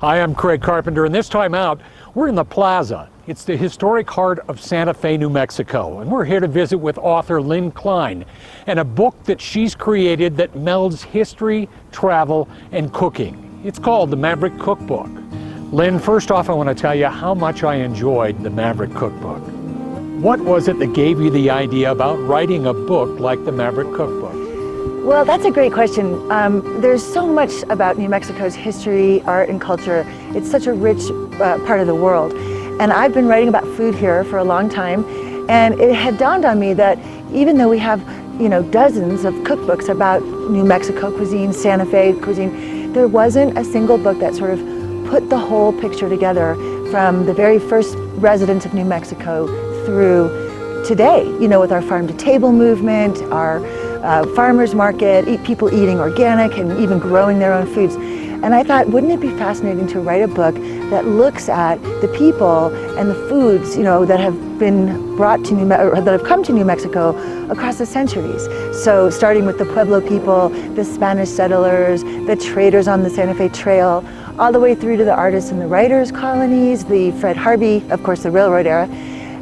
Hi, I'm Craig Carpenter, and this time out, we're in the Plaza. It's the historic heart of Santa Fe, New Mexico, and we're here to visit with author Lynn Cline and a book that she's created that melds history, travel, and cooking. It's called the Maverick Cookbook. Lynn, first off, I want to tell you how much I enjoyed the Maverick Cookbook. What was it that gave you the idea about writing a book like the Maverick Cookbook? Well, that's a great question. There's so much about New Mexico's history, art, and culture. It's such a rich part of the world. And I've been writing about food here for a long time, and it had dawned on me that even though we have, dozens of cookbooks about New Mexico cuisine, Santa Fe cuisine, there wasn't a single book that sort of put the whole picture together from the very first residents of New Mexico through today, with our farm-to-table movement, our farmers market, people eating organic and even growing their own foods. And I thought, wouldn't it be fascinating to write a book that looks at the people and the foods, that have been brought to that have come to New Mexico across the centuries. So starting with the Pueblo people, the Spanish settlers, the traders on the Santa Fe Trail, all the way through to the artists and the writers colonies, the Fred Harvey, of course, the railroad era,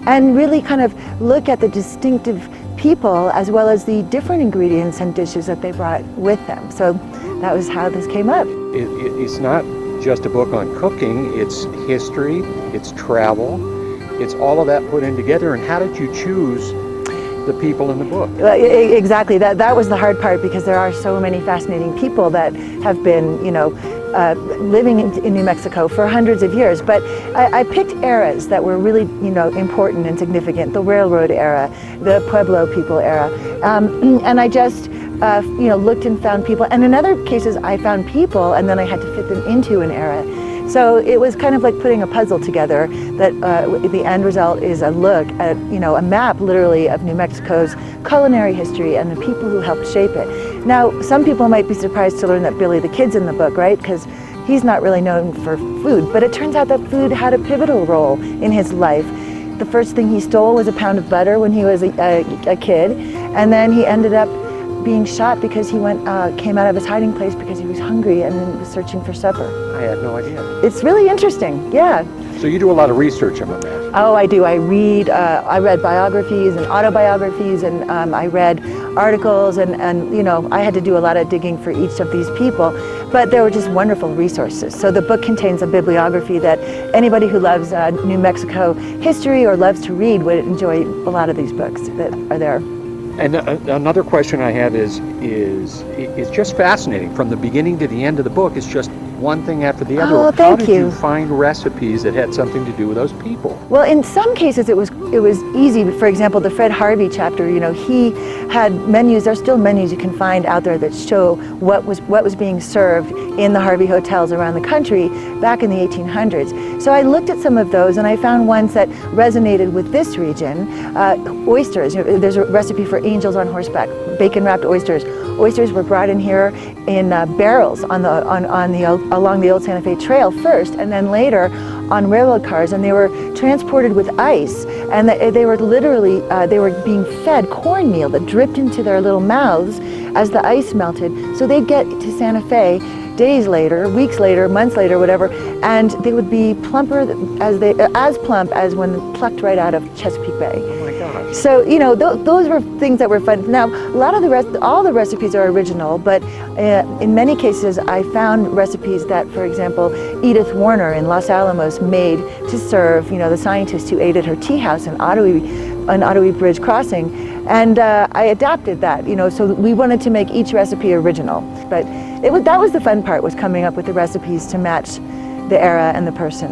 and really kind of look at the distinctive people as well as the different ingredients and dishes that they brought with them. So that was how this came up. It's not just a book on cooking, it's history, it's travel, it's all of that put in together. And how did you choose the people in the book? Exactly, that was the hard part, because there are so many fascinating people that have been, living in New Mexico for hundreds of years. But I picked eras that were really, important and significant. The railroad era, the Pueblo people era. And I just, looked and found people. And in other cases, I found people and then I had to fit them into an era. So it was kind of like putting a puzzle together that the end result is a look at, a map literally of New Mexico's culinary history and the people who helped shape it. Now, some people might be surprised to learn that Billy the Kid's in the book, right? Because he's not really known for food, but it turns out that food had a pivotal role in his life. The first thing he stole was a pound of butter when he was a kid, and then he ended up being shot because he came out of his hiding place because he was hungry and was searching for supper. I had no idea. It's really interesting, yeah. So you do a lot of research on that? Oh, I do. I read biographies and autobiographies, and I read articles, and I had to do a lot of digging for each of these people, but they were just wonderful resources. So the book contains a bibliography that anybody who loves New Mexico history or loves to read would enjoy a lot of these books that are there. And another question I have is just fascinating. From the beginning to the end of the book, it's just one thing after the other. Oh, thank you. How did you find recipes that had something to do with those people? Well, in some cases it was easy. For example, the Fred Harvey chapter, he had menus. There's still menus you can find out there that show what was being served in the Harvey hotels around the country back in the 1800s. So I looked at some of those and I found ones that resonated with this region. Oysters. There's a recipe for angels on horseback, bacon-wrapped oysters. Oysters were brought in here in barrels along the old Santa Fe Trail first, and then later on railroad cars, and they were transported with ice, and they were literally they were being fed cornmeal that dripped into their little mouths as the ice melted. So they'd get to Santa Fe days later, weeks later, months later, whatever, and they would be as plump as when plucked right out of Chesapeake Bay. Oh my gosh. So those were things that were fun. Now a lot of all the recipes are original, but in many cases I found recipes that, for example, Edith Warner in Los Alamos made to serve, the scientist who ate at her tea house in Ottawee Bridge Crossing, and I adapted that. So we wanted to make each recipe original, but that was the fun part, was coming up with the recipes to match the era and the person.